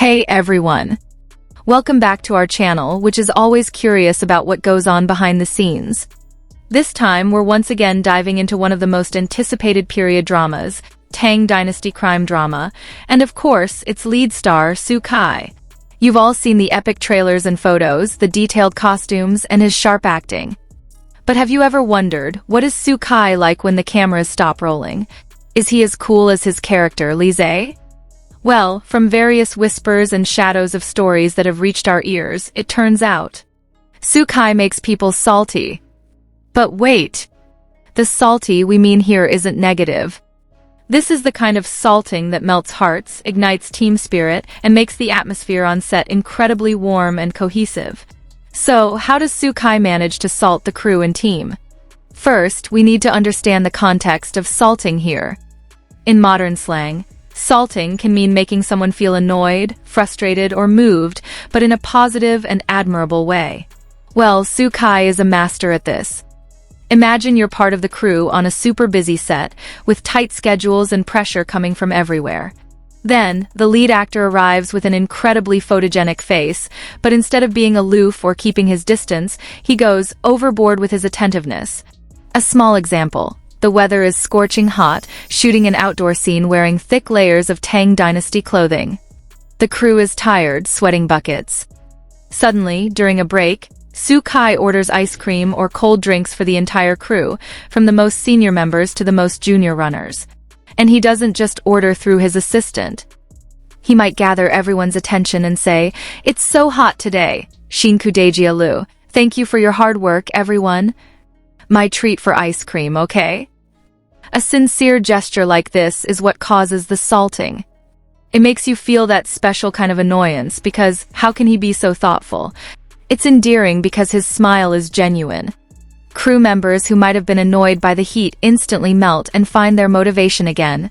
Hey everyone! Welcome back to our channel, which is always curious about what goes on behind the scenes. This time, we're once again diving into one of the most anticipated period dramas, Tang Dynasty Crime Drama, and of course, its lead star, Su Kai. You've all seen the epic trailers and photos, the detailed costumes, and his sharp acting. But have you ever wondered, what is Su Kai like when the cameras stop rolling? Is he as cool as his character, Lise? Well, from various whispers and shadows of stories that have reached our ears, it turns out Su Kai makes people salty. But wait! The salty we mean here isn't negative. This is the kind of salting that melts hearts, ignites team spirit, and makes the atmosphere on set incredibly warm and cohesive. So, how does Su Kai manage to salt the crew and team? First, we need to understand the context of salting here. In modern slang, salting can mean making someone feel annoyed, frustrated, or moved, but in a positive and admirable way. Well, Su Kai is a master at this. Imagine you're part of the crew on a super busy set, with tight schedules and pressure coming from everywhere. Then, the lead actor arrives with an incredibly photogenic face, but instead of being aloof or keeping his distance, he goes overboard with his attentiveness. A small example. The weather is scorching hot, shooting an outdoor scene wearing thick layers of Tang Dynasty clothing. The crew is tired, sweating buckets. Suddenly, during a break, Su Kai orders ice cream or cold drinks for the entire crew, from the most senior members to the most junior runners. And he doesn't just order through his assistant. He might gather everyone's attention and say, "It's so hot today. Shinku Dejialu. Thank you for your hard work, everyone. My treat for ice cream, okay?" A sincere gesture like this is what causes the salting. It makes you feel that special kind of annoyance because how can he be so thoughtful? It's endearing because his smile is genuine. Crew members who might have been annoyed by the heat instantly melt and find their motivation again.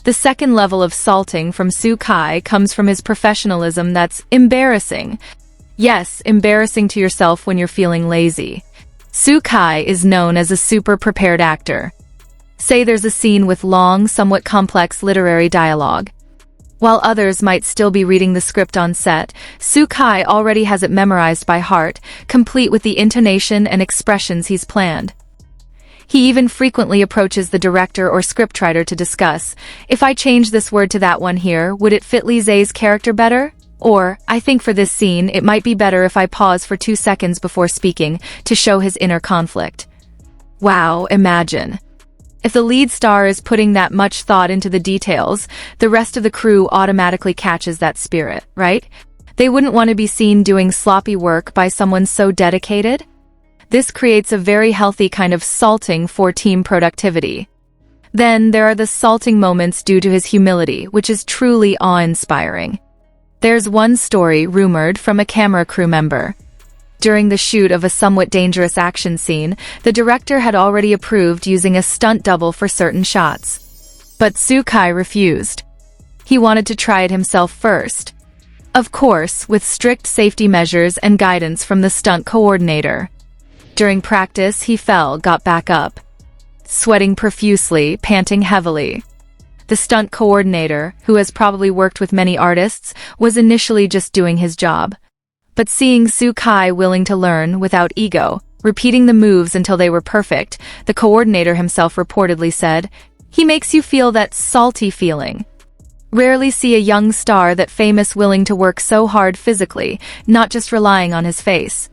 The second level of salting from Su Kai comes from his professionalism that's embarrassing. Yes, embarrassing to yourself when you're feeling lazy. Su Kai is known as a super prepared actor. Say there's a scene with long, somewhat complex literary dialogue. While others might still be reading the script on set, Su Kai already has it memorized by heart, complete with the intonation and expressions he's planned. He even frequently approaches the director or scriptwriter to discuss, "If I change this word to that one here, would it fit Lise's character better? Or, I think for this scene, it might be better if I pause for 2 seconds before speaking to show his inner conflict." Wow, imagine. If the lead star is putting that much thought into the details, the rest of the crew automatically catches that spirit, right? They wouldn't want to be seen doing sloppy work by someone so dedicated. This creates a very healthy kind of salting for team productivity. Then there are the salting moments due to his humility, which is truly awe-inspiring. There's one story rumored from a camera crew member. During the shoot of a somewhat dangerous action scene, the director had already approved using a stunt double for certain shots. But Su Kai refused. He wanted to try it himself first. Of course, with strict safety measures and guidance from the stunt coordinator. During practice, he fell, got back up, sweating profusely, panting heavily. The stunt coordinator, who has probably worked with many artists, was initially just doing his job. But seeing Su Kai willing to learn without ego, repeating the moves until they were perfect, the coordinator himself reportedly said, "He makes you feel that salty feeling. Rarely see a young star that famous willing to work so hard physically, not just relying on his face."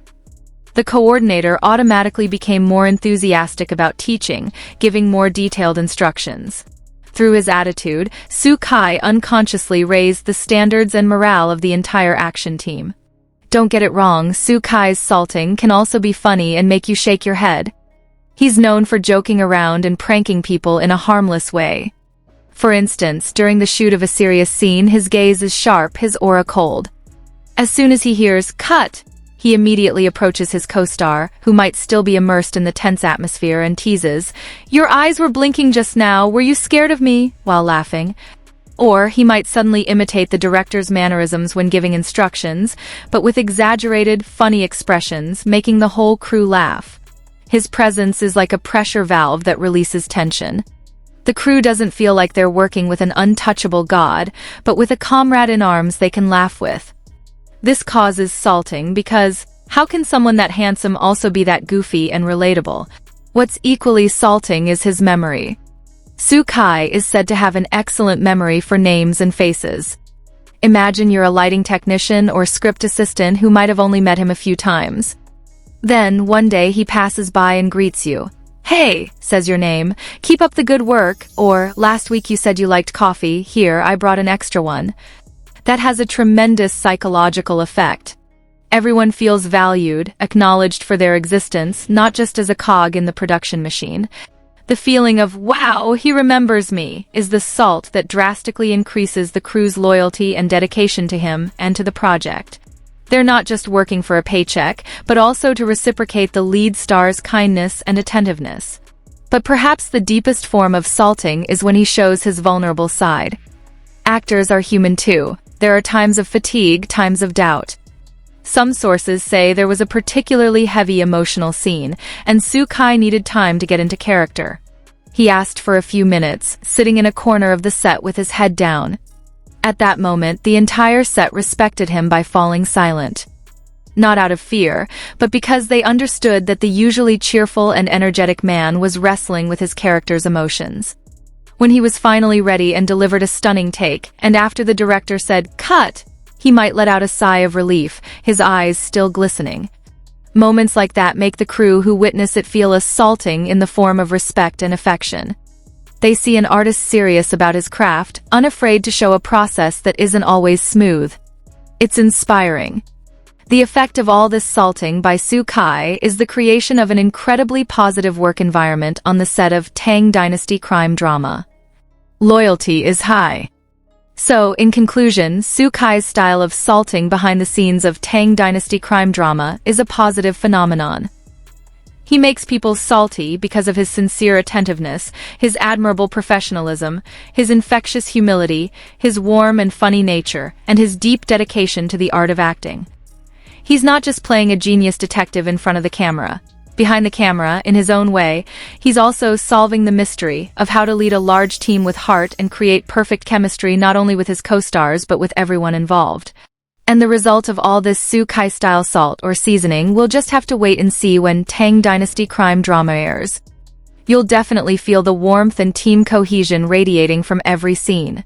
The coordinator automatically became more enthusiastic about teaching, giving more detailed instructions. Through his attitude, Su Kai unconsciously raised the standards and morale of the entire action team. Don't get it wrong, Su Kai's salting can also be funny and make you shake your head. He's known for joking around and pranking people in a harmless way. For instance, during the shoot of a serious scene, his gaze is sharp, his aura cold. As soon as he hears, "Cut!" he immediately approaches his co-star, who might still be immersed in the tense atmosphere, and teases, "Your eyes were blinking just now, were you scared of me?" while laughing. Or he might suddenly imitate the director's mannerisms when giving instructions, but with exaggerated, funny expressions, making the whole crew laugh. His presence is like a pressure valve that releases tension. The crew doesn't feel like they're working with an untouchable god, but with a comrade in arms they can laugh with. This causes salting because how can someone that handsome also be that goofy and relatable? What's equally salting is his memory. Su-kai is said to have an excellent memory for names and faces. Imagine you're a lighting technician or script assistant who might have only met him a few times. Then, one day he passes by and greets you. "Hey," says your name, "keep up the good work," or "Last week you said you liked coffee, here, I brought an extra one." That has a tremendous psychological effect. Everyone feels valued, acknowledged for their existence, not just as a cog in the production machine. The feeling of, "Wow, he remembers me," is the salt that drastically increases the crew's loyalty and dedication to him and to the project. They're not just working for a paycheck, but also to reciprocate the lead star's kindness and attentiveness. But perhaps the deepest form of salting is when he shows his vulnerable side. Actors are human too. There are times of fatigue, times of doubt. Some sources say there was a particularly heavy emotional scene, and Su-kai needed time to get into character. He asked for a few minutes, sitting in a corner of the set with his head down. At that moment, the entire set respected him by falling silent. Not out of fear, but because they understood that the usually cheerful and energetic man was wrestling with his character's emotions. When he was finally ready and delivered a stunning take, and after the director said, "Cut!" he might let out a sigh of relief, his eyes still glistening. Moments like that make the crew who witness it feel a salting in the form of respect and affection. They see an artist serious about his craft, unafraid to show a process that isn't always smooth. It's inspiring. The effect of all this salting by Su-kai is the creation of an incredibly positive work environment on the set of Tang Dynasty Crime Drama. Loyalty is high. So, in conclusion, Su-kai's style of salting behind the scenes of Tang Dynasty Crime Drama is a positive phenomenon. He makes people salty because of his sincere attentiveness, his admirable professionalism, his infectious humility, his warm and funny nature, and his deep dedication to the art of acting. He's not just playing a genius detective in front of the camera. Behind the camera, in his own way, he's also solving the mystery of how to lead a large team with heart and create perfect chemistry not only with his co-stars but with everyone involved. And the result of all this Su-kai-style salt or seasoning we'll just have to wait and see when Tang Dynasty Crime Drama airs. You'll definitely feel the warmth and team cohesion radiating from every scene.